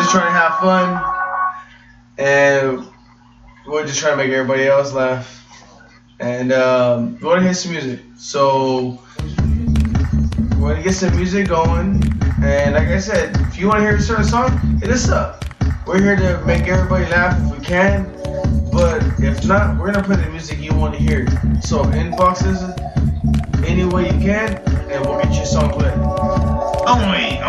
just trying to have fun, and we're just trying to make everybody else laugh. And we want to hear some music, so we're going to get some music going. And like I said, if you want to hear a certain song, hit us up. We're here to make everybody laugh if we can, but if not, we're going to play the music you want to hear. So inbox us any way you can, and we'll get your song played. Only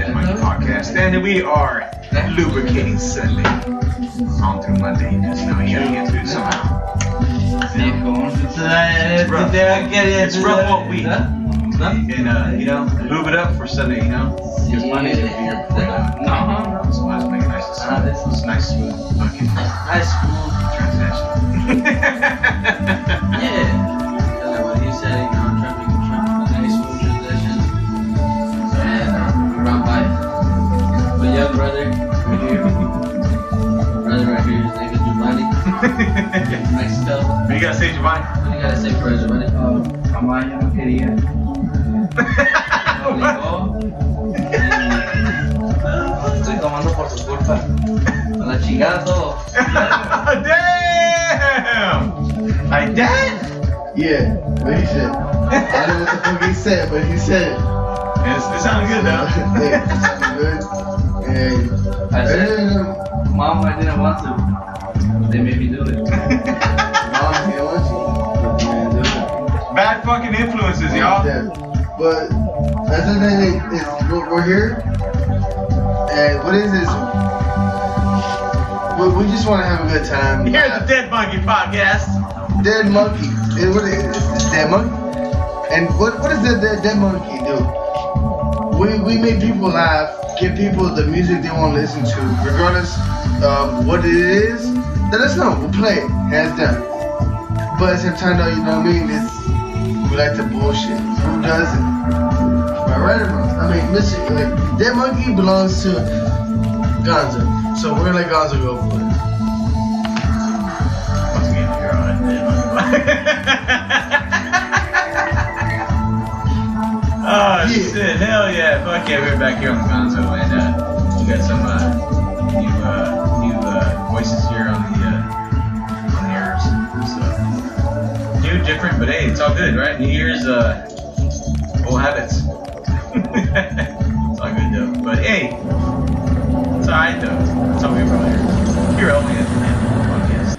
Daniel Podcast. And we are lubricating Sunday on through Monday, because you know you gotta get through it somehow. It's rough all week. And you know, lube it up for Sunday, you know, because Monday's gonna be here before that. So let's make it nice and smooth. It's nice, smooth, fucking nice, smooth transition. Yeah. That's what he said, you know, I'm trying to make a nice, smooth transition. And we're on by my young brother. Brother right here, his name is Giovanni. Nice spell. What you gotta say, Giovanni? What do you gotta say for Giovanni? Amaya no quería. Estoy tomando por tu culpa. A la chingada todo. Damn! Like that? Yeah, what he said. I don't know what the fuck he said, but he said it. It sounded good though. Yeah, it sounded good. And I said, Mom, I didn't want to. But they made me do it. Mom, you don't want to. But you didn't do it. Bad fucking influences, y'all. Yeah. But that's the thing is we're here, and what is this? We just want to have a good time. Here's the Dead Monkey Podcast. Dead Monkey. What is this? Dead Monkey? And what does the Dead Monkey do? We make people laugh give people the music they want to listen to, regardless of what it is. Let us know. We'll play it, hands down. But at the same time, though, you know what I mean? We like to bullshit. Who doesn't? Am I right or wrong? I mean, Mr. Dead Monkey belongs to Gonzo, so we're gonna let Gonzo go for it. Once again, you're on Dead Monkey. Oh shit! Hell yeah! Fuck yeah! We're back here on the Gonzo, and we got some new voices here on the airs. So new, different, but hey, it's all good, right? New Year's, old habits. It's all good though. But hey, it's alright though. That's all we're here. You're only at the podcast.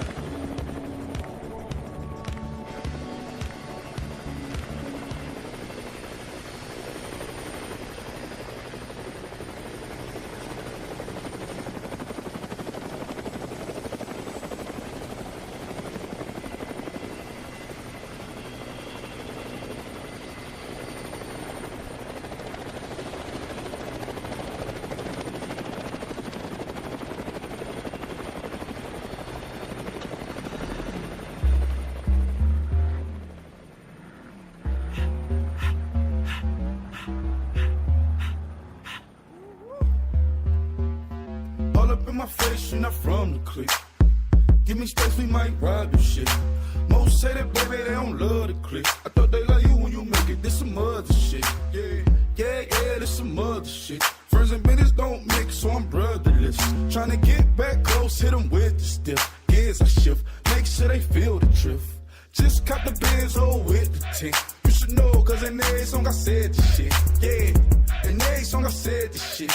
All up in my face, you're not from the clique. Give me space, we might ride this shit. Most say that, baby, they don't love the clique. I thought they love you when you make it, this some other shit. Yeah, this some other shit. Friends and business don't mix, so I'm brotherless. Tryna get back close, hit them with the stiff. Gears I shift, make sure they feel the drift. Just cop the Benz, oh, with the tint. You should know, cause in every song I said this shit. Yeah, in every song I said this shit.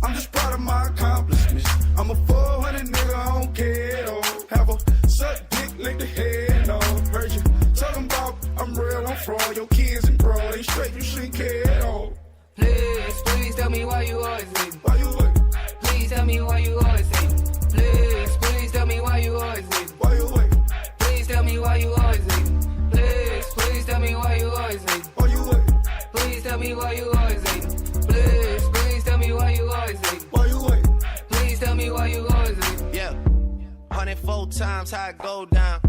I'm just proud of my accomplishments. I'm a 400 nigga, I don't care at all. Have a suck dick, lick the head, no. Heard you talking about I'm real, I'm fraud. Your kids and bro, they straight, you shouldn't care at all. Please tell me why you always leave. Why you wait? Please tell me why you always leave. Please tell me why you always leave. Why you wait? Please tell me why you always leave. Please tell me why you always leave. Why you wait? Please tell me why you always leave. Please tell me why you always leave. Why you wait? Please tell me why you always leave. Yeah, 104 times how it go down.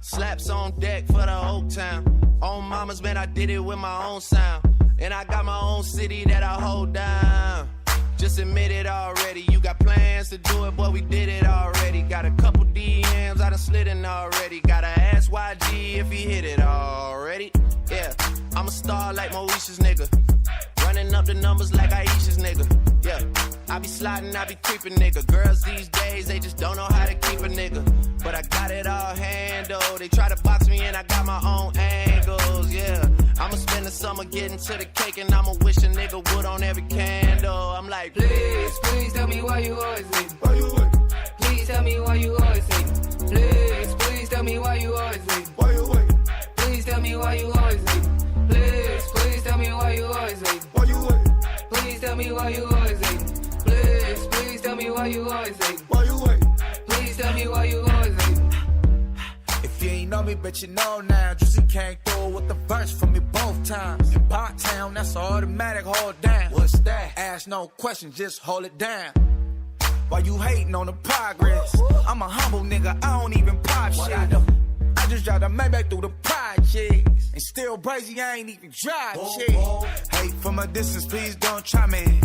Slaps on deck for the whole town. On mamas, man, I did it with my own sound. And I got my own city that I hold down. Just admit it already. You got plans to do it, boy, we did it already. Got a couple DMs, I done slid in already. Gotta ask YG if he hit it already. Yeah, I'm a star like Mauritius, nigga. Running up the numbers like Aisha's, nigga. Yeah, I be sliding, I be creeping, nigga. Girls these days, they just don't know how to keep a nigga. But I got it all handled. They try to box me and I got my own angles, yeah. I'ma spend the summer getting to the cake and I'ma wish a nigga would on every candle. I'm like, Please tell me why you always leave. Why you wait? Please tell me why you always leave. Please tell me why you always leave. Why you wait? Please tell me why you always leave. Please tell me why you always leave. Why you wait? Please tell me why you always leave. Please tell me why you always leave. Why you wait? Please tell me why you always leave. If you ain't know me, bet you know now. Juicy came through with the verse for me both times. In Pot Town, that's automatic, hold down. What's that? Ask no questions, just hold it down. Why you hating on the progress? I'm a humble nigga, I don't even pop shit. I just drive the Maybach through the projects. And still crazy, I ain't even drive shit. Hate from a distance, please don't try me.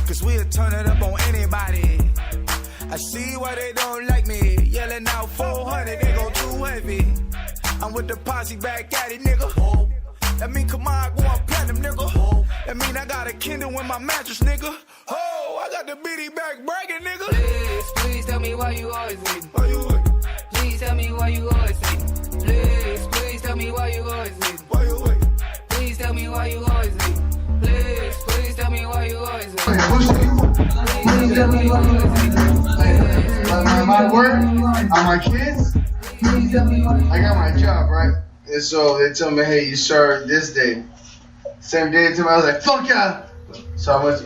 Cause we'll turn it up on anybody. I see why they don't like me. Yelling out 400, they go too heavy. I'm with the posse back at it, nigga. That mean come on, go on platinum, nigga. That mean I got a Kindle in my mattress, nigga. Oh, I got the bitty back bragging, nigga. Please tell me why you always leave. Why you wait? Please tell me why you always leave. Please tell me why you always leave. Why you wait? Please tell me why you always leave. Please tell me why you always leave. Okay, who's Please tell me why you always leave. my work, on my kids, I got my job, right? And so they tell me, hey, you start this day. Same day they told me, I was like, fuck yeah! So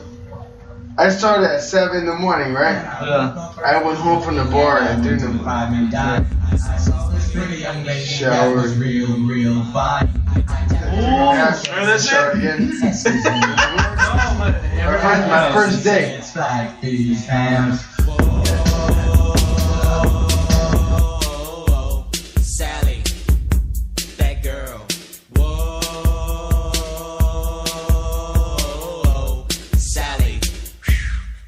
I started at 7 in the morning, right? Yeah. I went home from the bar at 3 in the morning. Showered. Ooh, Showered again. My first day. It's like these hands. Sally, that girl. Whoa, Sally,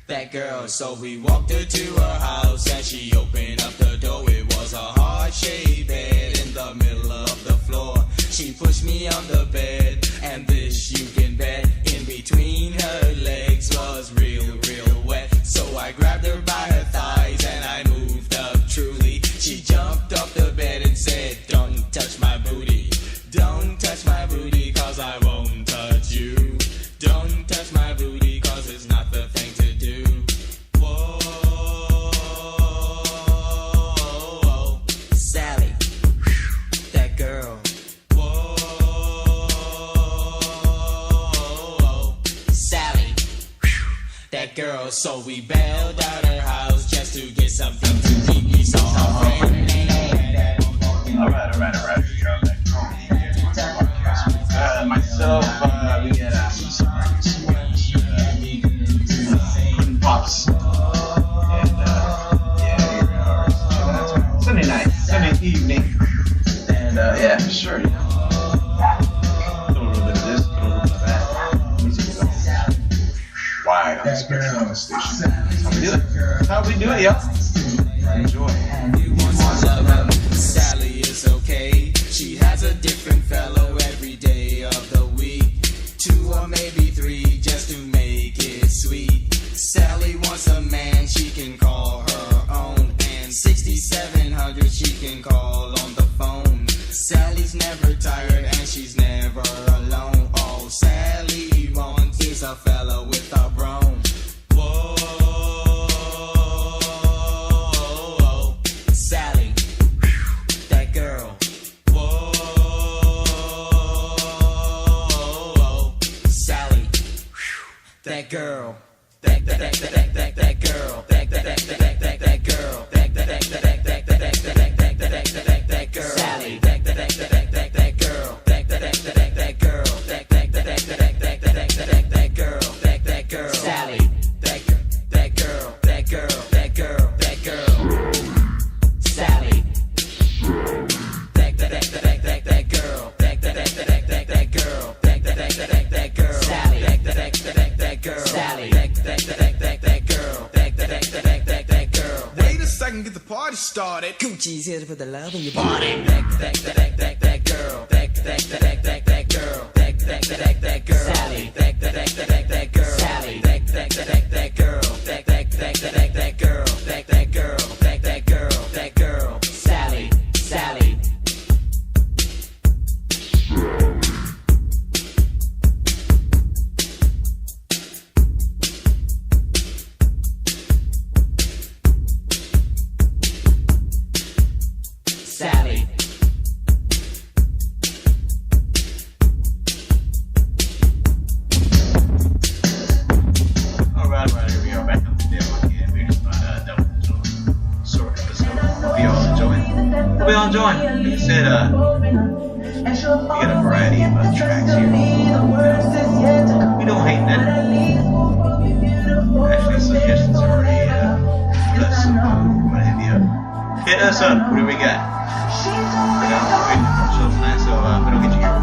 that girl. So we walked her to her house and she opened up the door. It was a heart-shaped bed in the middle of the floor. She pushed me on the bed and this you can bet in between her legs was real wet. So I grabbed her by her thighs and I moved up truly. She jumped off the bed and said, don't touch my booty. Don't touch my booty cause I won't touch you. Don't touch my booty cause it's not the thing to do. Whoa, Sally, that girl. Whoa, Sally, that girl. So we bailed out her house just to get something to eat. We saw her friend. Alright. Myself, we had Pops. And Sunday night, Sunday evening. And yeah, for sure, you know. Throw a little bit of this, throw a little bit of that. Music is wide on the spectrum on the station. How we do it, y'all. Enjoy. Sally is okay. She has a different fellow every day of the week. 2 or maybe 3 just to make it sweet. Sally wants a man she can call her own. And 6700 she can call on the phone. Sally's never tired and she's never alone. All Sally wants is a fella with a broom. Whoa, Sally, that girl. Whoa, Sally, that girl. That girl. That girl. That girl. Sally. That girl. That girl. Sally. That girl. Sally. Wait a second, get the party started. Gucci's here for the love in your body. That girl. That girl. Sally. That girl. Sally. That girl. That girl. Sally. Sally. Sally. Alright, here we are back on the deal again. We're just about double short episode. Hope you all enjoying. Like I said, we got a variety of tracks here. We don't hate that. Actually, suggestions are already left, so might hit me up. Hit us up. What do we got? We got a show tonight, so we don't get you here